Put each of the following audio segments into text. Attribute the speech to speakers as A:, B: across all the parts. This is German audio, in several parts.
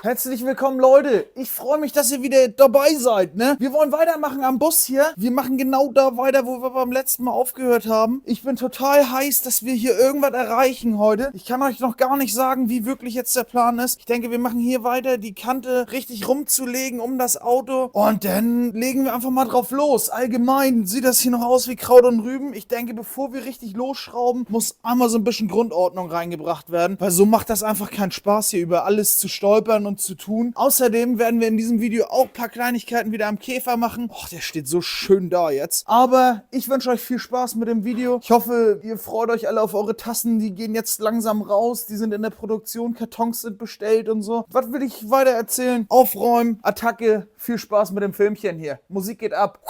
A: Herzlich willkommen, Leute. Ich freue mich, dass ihr wieder dabei seid, ne? Wir wollen weitermachen am Bus hier. Wir machen genau da weiter, wo wir beim letzten Mal aufgehört haben. Ich bin total heiß, dass wir hier irgendwas erreichen heute. Ich kann euch noch gar nicht sagen, wie wirklich jetzt der Plan ist. Ich denke, wir machen hier weiter, die Kante richtig rumzulegen um das Auto. Und dann legen wir einfach mal drauf los. Allgemein sieht das hier noch aus wie Kraut und Rüben. Ich denke, bevor wir richtig losschrauben, muss einmal so ein bisschen Grundordnung reingebracht werden. Weil so macht das einfach keinen Spaß, hier über alles zu stolpern und zu tun. Außerdem werden wir in diesem Video auch ein paar Kleinigkeiten wieder am Käfer machen. Och, der steht so schön da jetzt. Aber ich wünsche euch viel Spaß mit dem Video. Ich hoffe, ihr freut euch alle auf eure Tassen. Die gehen jetzt langsam raus. Die sind in der Produktion. Kartons sind bestellt und so. Was will ich weiter erzählen? Aufräumen, Attacke. Viel Spaß mit dem Filmchen hier. Musik geht ab.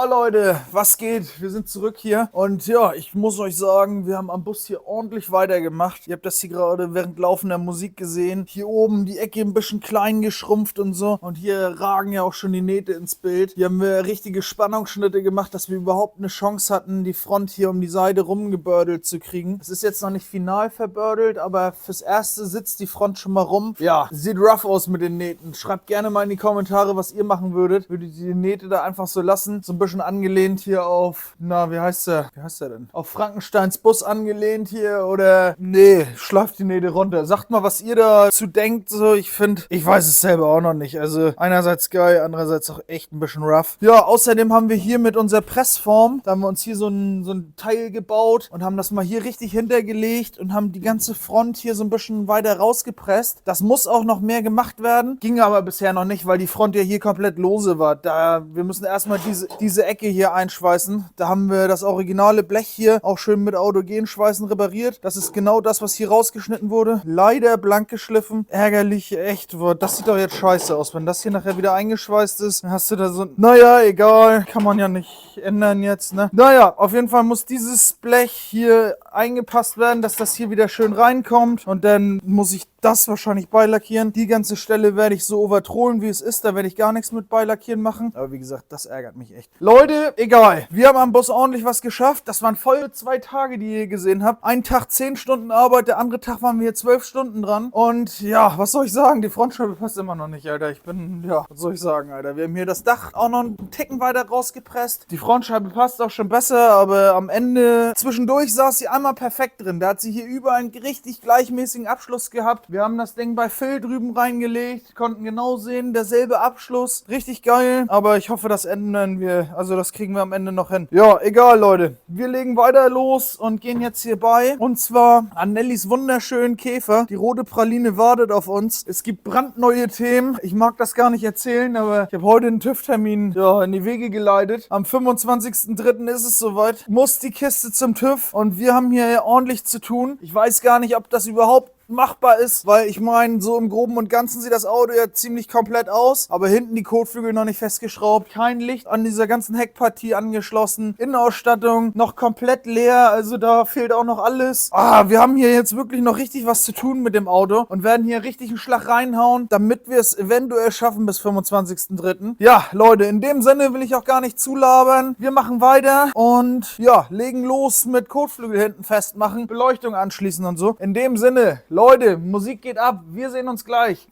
A: Leute, was geht? Wir sind zurück hier und ja, ich muss euch sagen, wir haben am Bus hier ordentlich weitergemacht. Ihr habt das hier gerade während laufender Musik gesehen. Hier oben die Ecke ein bisschen klein geschrumpft und so und hier ragen ja auch schon die Nähte ins Bild. Hier haben wir richtige Spannungsschnitte gemacht, dass wir überhaupt eine Chance hatten, die Front hier um die Seite rumgebördelt zu kriegen. Es ist jetzt noch nicht final verbördelt, aber fürs Erste sitzt die Front schon mal rum. Ja, sieht rough aus mit den Nähten. Schreibt gerne mal in die Kommentare, was ihr machen würdet. Würdet ihr die Nähte da einfach so lassen? So ein bisschen angelehnt hier auf, na, wie heißt der? Wie heißt der denn? Auf Frankensteins Bus angelehnt hier oder, nee, schleift die Nähte runter. Sagt mal, was ihr dazu denkt, so, ich finde, ich weiß es selber auch noch nicht. Also, einerseits geil, andererseits auch echt ein bisschen rough. Ja, außerdem haben wir hier mit unserer Pressform, da haben wir uns hier so ein Teil gebaut und haben das mal hier richtig hintergelegt und haben die ganze Front hier so ein bisschen weiter rausgepresst. Das muss auch noch mehr gemacht werden. Ging aber bisher noch nicht, weil die Front ja hier komplett lose war. Wir müssen erstmal diese Ecke hier einschweißen. Da haben wir das originale Blech hier auch schön mit Autogenschweißen repariert. Das ist genau das, was hier rausgeschnitten wurde. Leider blank geschliffen. Ärgerlich, echt. Das sieht doch jetzt scheiße aus. Wenn das hier nachher wieder eingeschweißt ist, dann hast du da so... Naja, egal. Kann man ja nicht ändern jetzt, ne? Naja, auf jeden Fall muss dieses Blech hier eingepasst werden, dass das hier wieder schön reinkommt. Und dann muss ich das wahrscheinlich beilackieren. Die ganze Stelle werde ich so overtrollen, wie es ist. Da werde ich gar nichts mit beilackieren machen. Aber wie gesagt, das ärgert mich echt. Leute, egal. Wir haben am Bus ordentlich was geschafft. Das waren voll 2 Tage, die ihr gesehen habt. Ein Tag 10 Stunden Arbeit, der andere Tag waren wir hier 12 Stunden dran. Und ja, was soll ich sagen? Die Frontscheibe passt immer noch nicht, Alter. Was soll ich sagen, Alter? Wir haben hier das Dach auch noch einen Ticken weiter rausgepresst. Die Frontscheibe passt auch schon besser, aber am Ende, zwischendurch saß sie einmal perfekt drin. Da hat sie hier überall einen richtig gleichmäßigen Abschluss gehabt. Wir haben das Ding bei Phil drüben reingelegt, konnten genau sehen, derselbe Abschluss. Richtig geil, aber ich hoffe, das kriegen wir am Ende noch hin. Ja, egal, Leute. Wir legen weiter los und gehen jetzt hierbei. Und zwar an Nellys wunderschönen Käfer. Die rote Praline wartet auf uns. Es gibt brandneue Themen. Ich mag das gar nicht erzählen, aber ich habe heute einen TÜV-Termin in die Wege geleitet. Am 25.03. ist es soweit. Muss die Kiste zum TÜV und wir haben hier ordentlich zu tun. Ich weiß gar nicht, ob das überhaupt machbar ist, weil ich meine, so im Groben und Ganzen sieht das Auto ja ziemlich komplett aus, aber hinten die Kotflügel noch nicht festgeschraubt, kein Licht an dieser ganzen Heckpartie angeschlossen, Innenausstattung noch komplett leer, also da fehlt auch noch alles. Wir haben hier jetzt wirklich noch richtig was zu tun mit dem Auto und werden hier richtig einen Schlag reinhauen, damit wir es eventuell schaffen bis 25.03. Ja, Leute, in dem Sinne will ich auch gar nicht zulabern. Wir machen weiter und ja, legen los mit Kotflügel hinten festmachen, Beleuchtung anschließen und so. In dem Sinne, Leute, Musik geht ab. Wir sehen uns gleich.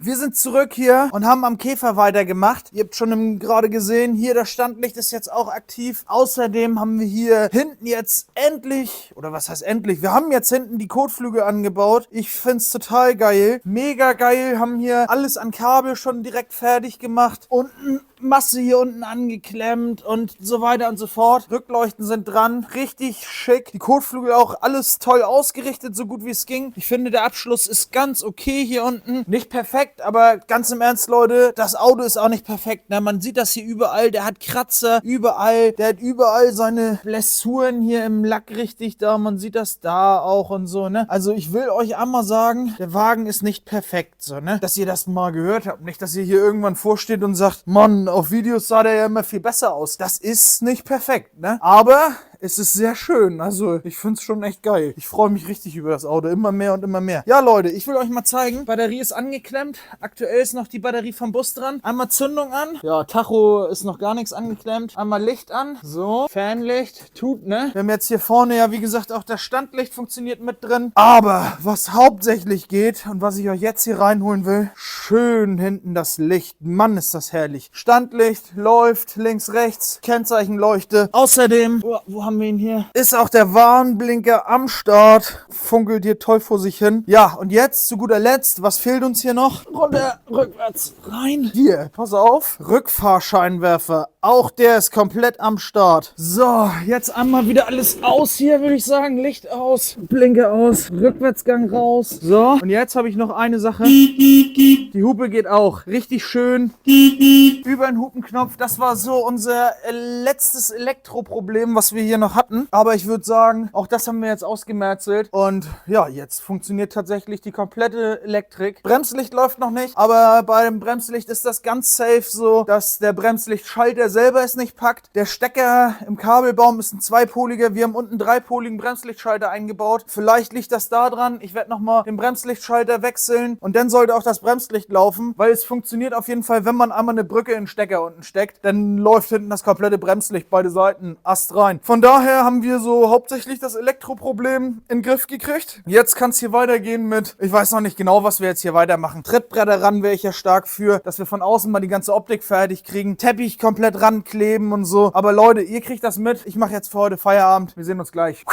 A: Wir sind zurück hier und haben am Käfer weitergemacht. Ihr habt schon gerade gesehen, hier das Standlicht ist jetzt auch aktiv. Außerdem haben wir hier hinten jetzt endlich, oder was heißt endlich, wir haben jetzt hinten die Kotflügel angebaut. Ich find's total geil. Mega geil, haben hier alles an Kabel schon direkt fertig gemacht. Unten Masse hier unten angeklemmt und so weiter und so fort. Rückleuchten sind dran, richtig schick. Die Kotflügel auch alles toll ausgerichtet, so gut wie es ging. Ich finde, der Abschluss ist ganz okay hier unten. Nicht perfekt, aber ganz im Ernst, Leute, das Auto ist auch nicht perfekt. Ne? Man sieht das hier überall, der hat Kratzer, überall. Der hat überall seine Blessuren hier im Lack richtig da. Man sieht das da auch und so, ne? Also ich will euch einmal sagen, der Wagen ist nicht perfekt, so, ne? Dass ihr das mal gehört habt. Nicht, dass ihr hier irgendwann vorsteht und sagt, Mann, auf Videos sah der ja immer viel besser aus. Das ist nicht perfekt, ne? Aber es ist sehr schön. Also, ich finde es schon echt geil. Ich freue mich richtig über das Auto. Immer mehr und immer mehr. Ja, Leute, ich will euch mal zeigen. Batterie ist angeklemmt. Aktuell ist noch die Batterie vom Bus dran. Einmal Zündung an. Ja, Tacho ist noch gar nichts angeklemmt. Einmal Licht an. So, Fanlicht. Tut, ne? Wir haben jetzt hier vorne ja, wie gesagt, auch das Standlicht funktioniert mit drin. Aber was hauptsächlich geht und was ich euch jetzt hier reinholen will, schön hinten das Licht. Mann, ist das herrlich. Standlicht läuft links, rechts. Kennzeichenleuchte. Außerdem, wo haben wir ihn hier? Ist auch der Warnblinker am Start. Funkelt hier toll vor sich hin. Ja, und jetzt zu guter Letzt, was fehlt uns hier noch? Runter, rückwärts, rein. Hier, pass auf. Rückfahrscheinwerfer. Auch der ist komplett am Start. So, jetzt einmal wieder alles aus hier, würde ich sagen. Licht aus, Blinker aus, Rückwärtsgang raus. So, und jetzt habe ich noch eine Sache. Die Hupe geht auch. Richtig schön. Über den Hupenknopf. Das war so unser letztes Elektroproblem, was wir hier noch hatten. Aber ich würde sagen, auch das haben wir jetzt ausgemerzelt. Und ja, jetzt funktioniert tatsächlich die komplette Elektrik. Bremslicht läuft noch nicht, aber bei dem Bremslicht ist das ganz safe so, dass der Bremslichtschalter selber es nicht packt. Der Stecker im Kabelbaum ist ein zweipoliger. Wir haben unten einen dreipoligen Bremslichtschalter eingebaut. Vielleicht liegt das da dran. Ich werde nochmal den Bremslichtschalter wechseln und dann sollte auch das Bremslicht laufen, weil es funktioniert auf jeden Fall, wenn man einmal eine Brücke in den Stecker unten steckt, dann läuft hinten das komplette Bremslicht beide Seiten Ast rein. Von daher haben wir so hauptsächlich das Elektroproblem in den Griff gekriegt. Jetzt kann es hier weitergehen mit, ich weiß noch nicht genau, was wir jetzt hier weitermachen. Trittbretter ran wäre ich ja stark für, dass wir von außen mal die ganze Optik fertig kriegen. Teppich komplett rankleben und so. Aber Leute, ihr kriegt das mit. Ich mache jetzt für heute Feierabend. Wir sehen uns gleich.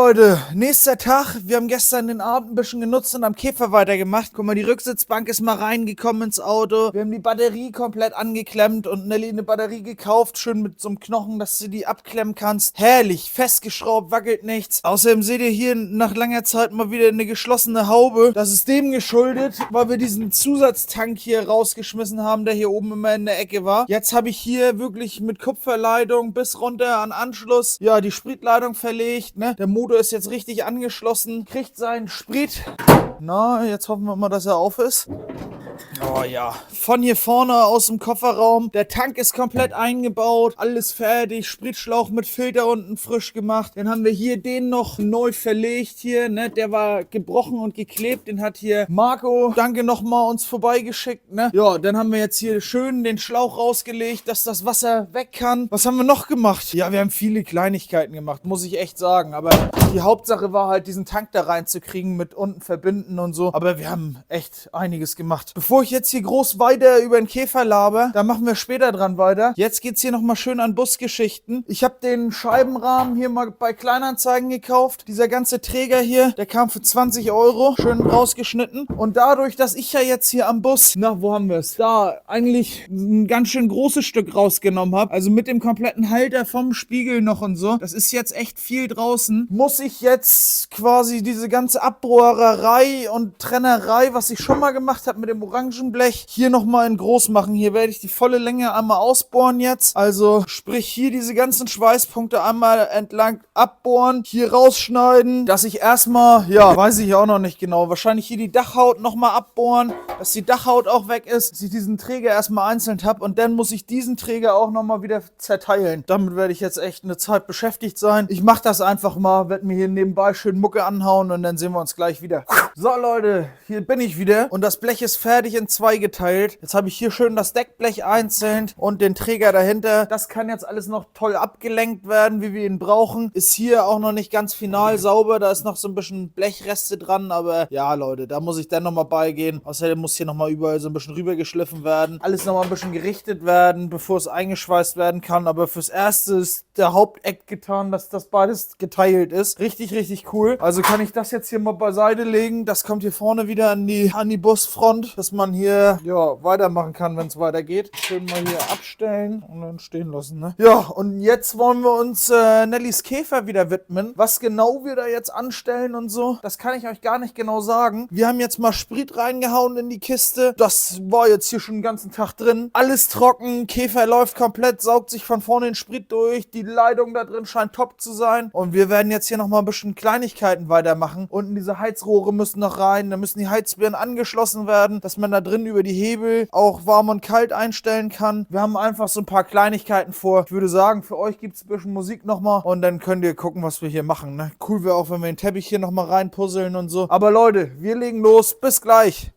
A: Leute, nächster Tag. Wir haben gestern den Abend ein bisschen genutzt und am Käfer weitergemacht. Guck mal, die Rücksitzbank ist mal reingekommen ins Auto. Wir haben die Batterie komplett angeklemmt und Nelly eine Batterie gekauft. Schön mit so einem Knochen, dass du die abklemmen kannst. Herrlich, festgeschraubt, wackelt nichts. Außerdem seht ihr hier nach langer Zeit mal wieder eine geschlossene Haube. Das ist dem geschuldet, weil wir diesen Zusatztank hier rausgeschmissen haben, der hier oben immer in der Ecke war. Jetzt habe ich hier wirklich mit Kupferleitung bis runter an Anschluss, ja, die Spritleitung verlegt, ne? Der Motor ist jetzt richtig angeschlossen, kriegt seinen Sprit. Na, jetzt hoffen wir mal, dass er auf ist. Oh ja, von hier vorne aus dem Kofferraum. Der Tank ist komplett eingebaut, alles fertig, Spritschlauch mit Filter unten frisch gemacht. Dann haben wir hier den noch neu verlegt hier, ne? Der war gebrochen und geklebt, den hat hier Marco, danke nochmal, uns vorbeigeschickt, ne? Ja, dann haben wir jetzt hier schön den Schlauch rausgelegt, dass das Wasser weg kann. Was haben wir noch gemacht? Ja, wir haben viele Kleinigkeiten gemacht, muss ich echt sagen. Aber die Hauptsache war halt, diesen Tank da reinzukriegen, mit unten verbinden und so. Aber wir haben echt einiges gemacht. Bevor ich jetzt hier groß weiter über den Käfer laber, da machen wir später dran weiter. Jetzt geht's hier nochmal schön an Busgeschichten. Ich habe den Scheibenrahmen hier mal bei Kleinanzeigen gekauft. Dieser ganze Träger hier, der kam für 20 Euro, schön rausgeschnitten. Und dadurch, dass ich ja jetzt hier am Bus, na, wo haben wir es? Da eigentlich ein ganz schön großes Stück rausgenommen habe, also mit dem kompletten Halter vom Spiegel noch und so, das ist jetzt echt viel draußen, muss ich jetzt quasi diese ganze Abbohrerei und Trennerei, was ich schon mal gemacht habe mit dem Orangenblech, hier nochmal in groß machen. Hier werde ich die volle Länge einmal ausbohren jetzt. Also sprich hier diese ganzen Schweißpunkte einmal entlang abbohren, hier rausschneiden, dass ich erstmal, ja, weiß ich auch noch nicht genau, wahrscheinlich hier die Dachhaut nochmal abbohren, dass die Dachhaut auch weg ist, dass ich diesen Träger erstmal einzeln habe und dann muss ich diesen Träger auch nochmal wieder zerteilen. Damit werde ich jetzt echt eine Zeit beschäftigt sein. Ich mache das einfach mal, werde mir hier nebenbei schön Mucke anhauen und dann sehen wir uns gleich wieder. So Leute, hier bin ich wieder und das Blech ist fertig in zwei geteilt. Jetzt habe ich hier schön das Deckblech einzeln und den Träger dahinter. Das kann jetzt alles noch toll abgelenkt werden, wie wir ihn brauchen. Ist hier auch noch nicht ganz final sauber, da ist noch so ein bisschen Blechreste dran, aber ja Leute, da muss ich dann nochmal beigehen. Außerdem muss hier nochmal überall so ein bisschen rübergeschliffen werden. Alles nochmal ein bisschen gerichtet werden, bevor es eingeschweißt werden kann, aber fürs Erste ist der Haupteck getan, dass das beides geteilt ist. Richtig, richtig cool. Also kann ich das jetzt hier mal beiseite legen. Das kommt hier vorne wieder an die Busfront, dass man hier, ja, weitermachen kann, wenn es weitergeht. Schön mal hier abstellen und dann stehen lassen, ne? Ja, und jetzt wollen wir uns Nellys Käfer wieder widmen. Was genau wir da jetzt anstellen und so, das kann ich euch gar nicht genau sagen. Wir haben jetzt mal Sprit reingehauen in die Kiste. Das war jetzt hier schon den ganzen Tag drin. Alles trocken, Käfer läuft komplett, saugt sich von vorne den Sprit durch. Die Leitung da drin scheint top zu sein. Und wir werden jetzt hier nochmal ein bisschen Kleinigkeiten weitermachen. Unten diese Heizrohre müssen noch rein. Da müssen die Heizbirnen angeschlossen werden, dass man da drin über die Hebel auch warm und kalt einstellen kann. Wir haben einfach so ein paar Kleinigkeiten vor. Ich würde sagen, für euch gibt es ein bisschen Musik nochmal und dann könnt ihr gucken, was wir hier machen, ne? Cool wäre auch, wenn wir den Teppich hier nochmal reinpuzzeln und so. Aber Leute, wir legen los. Bis gleich.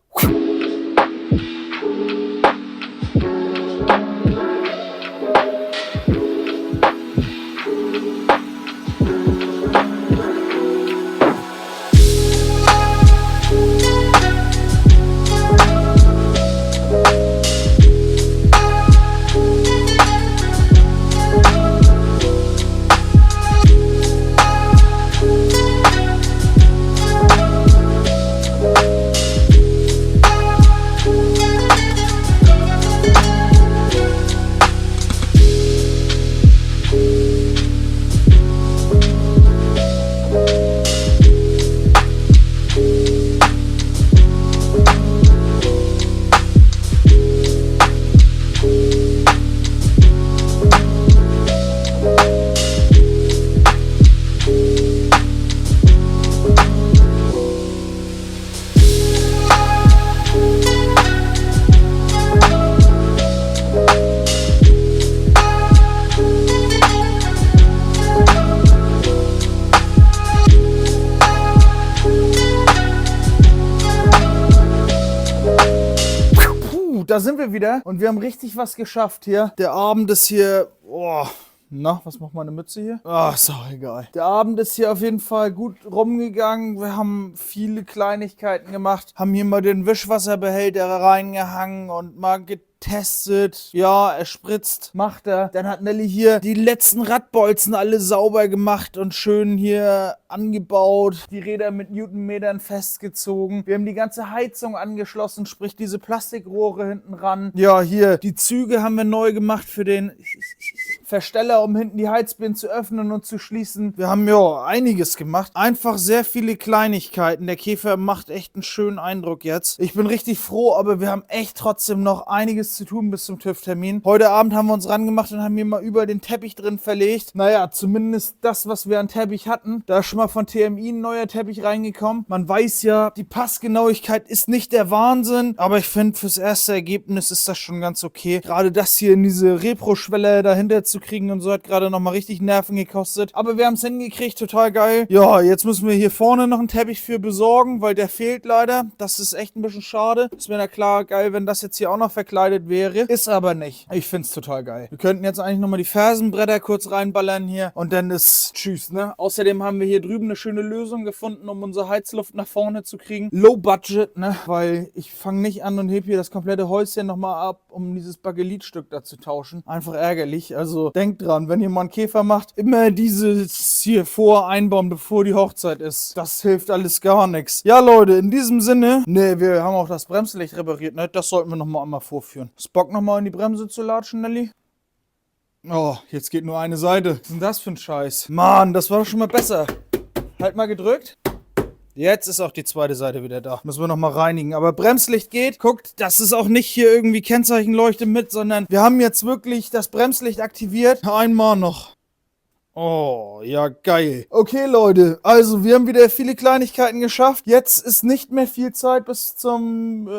A: Da sind wir wieder und wir haben richtig was geschafft hier. Der Abend ist hier, Na, was macht meine Mütze hier? Ach, ist auch egal. Der Abend ist hier auf jeden Fall gut rumgegangen. Wir haben viele Kleinigkeiten gemacht, haben hier mal den Wischwasserbehälter reingehangen und mal getestet. Ja, er spritzt, macht er. Dann hat Nelly hier die letzten Radbolzen alle sauber gemacht und schön hier angebaut. Die Räder mit Newtonmetern festgezogen. Wir haben die ganze Heizung angeschlossen, sprich diese Plastikrohre hinten ran. Ja, hier, die Züge haben wir neu gemacht für den Versteller, um hinten die Heizbirnen zu öffnen und zu schließen. Wir haben ja einiges gemacht. Einfach sehr viele Kleinigkeiten. Der Käfer macht echt einen schönen Eindruck jetzt. Ich bin richtig froh, aber wir haben echt trotzdem noch einiges zu tun bis zum TÜV-Termin. Heute Abend haben wir uns rangemacht und haben hier mal über den Teppich drin verlegt. Naja, zumindest das, was wir an Teppich hatten. Da ist schon mal von TMI ein neuer Teppich reingekommen. Man weiß ja, die Passgenauigkeit ist nicht der Wahnsinn, aber ich finde, fürs erste Ergebnis ist das schon ganz okay. Gerade das hier in diese Repro-Schwelle dahinter zu kriegen und so hat gerade nochmal richtig Nerven gekostet. Aber wir haben es hingekriegt, total geil. Ja, jetzt müssen wir hier vorne noch einen Teppich für besorgen, weil der fehlt leider. Das ist echt ein bisschen schade. Ist mir na klar geil, wenn das jetzt hier auch noch verkleidet wäre. Ist aber nicht. Ich find's total geil. Wir könnten jetzt eigentlich nochmal die Fersenbretter kurz reinballern hier und dann ist tschüss, ne? Außerdem haben wir hier drüben eine schöne Lösung gefunden, um unsere Heizluft nach vorne zu kriegen. Low Budget, ne? Weil ich fange nicht an und heb hier das komplette Häuschen nochmal ab, um dieses Bakelitstück da zu tauschen. Einfach ärgerlich. Also denkt dran, wenn ihr mal einen Käfer macht, immer dieses hier einbauen, bevor die Hochzeit ist. Das hilft alles gar nichts. Ja, Leute, in diesem Sinne, ne, wir haben auch das Bremslicht repariert, ne? Das sollten wir nochmal einmal vorführen. Ist Bock nochmal in die Bremse zu latschen, Nelly? Oh, jetzt geht nur eine Seite. Was ist denn das für ein Scheiß? Mann, das war doch schon mal besser. Halt mal gedrückt. Jetzt ist auch die zweite Seite wieder da. Müssen wir nochmal reinigen. Aber Bremslicht geht. Guckt, das ist auch nicht hier irgendwie Kennzeichenleuchte mit, sondern wir haben jetzt wirklich das Bremslicht aktiviert. Einmal noch. Oh, ja geil. Okay, Leute, also wir haben wieder viele Kleinigkeiten geschafft. Jetzt ist nicht mehr viel Zeit bis zum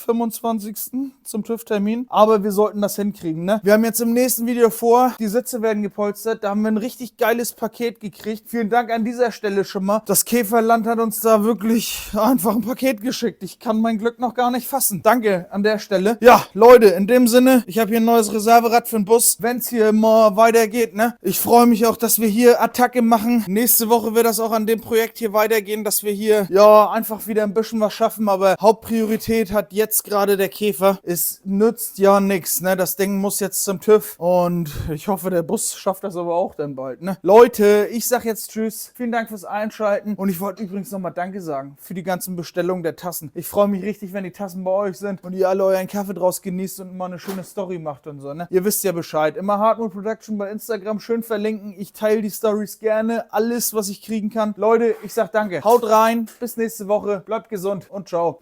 A: 25. zum TÜV-Termin. Aber wir sollten das hinkriegen, ne? Wir haben jetzt im nächsten Video vor, die Sitze werden gepolstert. Da haben wir ein richtig geiles Paket gekriegt. Vielen Dank an dieser Stelle schon mal. Das Käferland hat uns da wirklich einfach ein Paket geschickt. Ich kann mein Glück noch gar nicht fassen. Danke an der Stelle. Ja, Leute, in dem Sinne, ich habe hier ein neues Reserverad für den Bus. Wenn es hier mal weitergeht, ne? Ich freue mich auch, dass wir hier Attacke machen. Nächste Woche wird das auch an dem Projekt hier weitergehen, dass wir hier, ja, einfach wieder ein bisschen was schaffen, aber Hauptpriorität hat jetzt gerade der Käfer. Es nützt ja nichts, ne? Das Ding muss jetzt zum TÜV und ich hoffe, der Bus schafft das aber auch dann bald, ne? Leute, ich sag jetzt tschüss. Vielen Dank fürs Einschalten und ich wollte übrigens nochmal Danke sagen für die ganzen Bestellungen der Tassen. Ich freue mich richtig, wenn die Tassen bei euch sind und ihr alle euren Kaffee draus genießt und mal eine schöne Story macht und so, ne? Ihr wisst ja Bescheid. Immer Hartmut Production bei Instagram schön verlinken. Ich teile die Stories gerne. Alles, was ich kriegen kann. Leute, ich sag danke. Haut rein. Bis nächste Woche. Bleibt gesund und ciao.